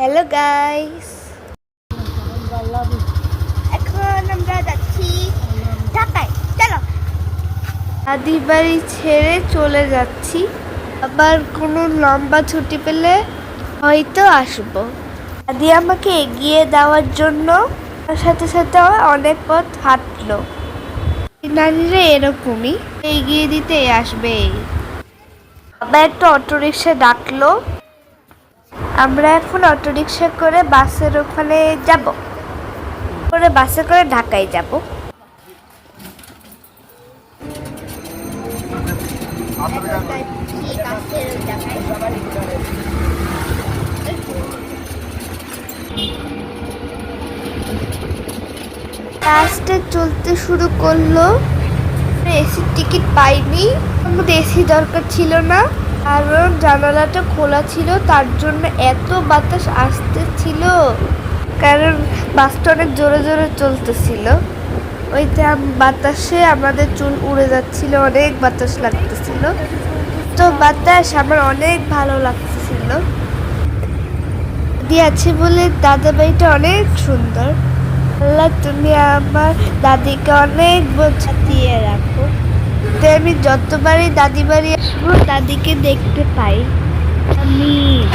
Hello guys, এখন আমরা যাচ্ছি ঢাকায়। চলো, দাদি বাড়ি ছেড়ে চলে যাচ্ছি। আবার কোনো লম্বা ছুটি পেলে হয়তো আসবো। দাদি আমাকে এগিয়ে দেওয়ার জন্য তার সাথে সাথে অনেক পথ হাঁটলো। নারীরা এরকমই, এগিয়ে দিতে আসবে। আবার একটা অটোরিকশা ডাকলো। আমরা এখন অটোরিকশা করে বাসের ওখানে যাব, বাসে করে ঢাকায় যাব। বাসটা চলতে শুরু করলো। এসির টিকিট পাইনি, আমাদের এসি দরকার ছিল না, কারণ জানালাটা খোলা ছিল, তার জন্য এত বাতাস আসতেছিল। কারণ বাসটা অনেক জোরে জোরে চলতেছিল, ওইটা বাতাসে আমাদের চুল উড়ে যাচ্ছিল, অনেক বাতাস লাগতেছিল। তো বাতাস আমার অনেক ভালো লাগতেছিল। দাদি আছে বলে দাদা বাড়িটা অনেক সুন্দর। আল্লাহ, তুমি আমার দাদিকে অনেক বোঝা দিয়ে রাখো, আমি যতবারই দাদি বাড়ি আসবো দাদিকে দেখতে পাই। আমিন।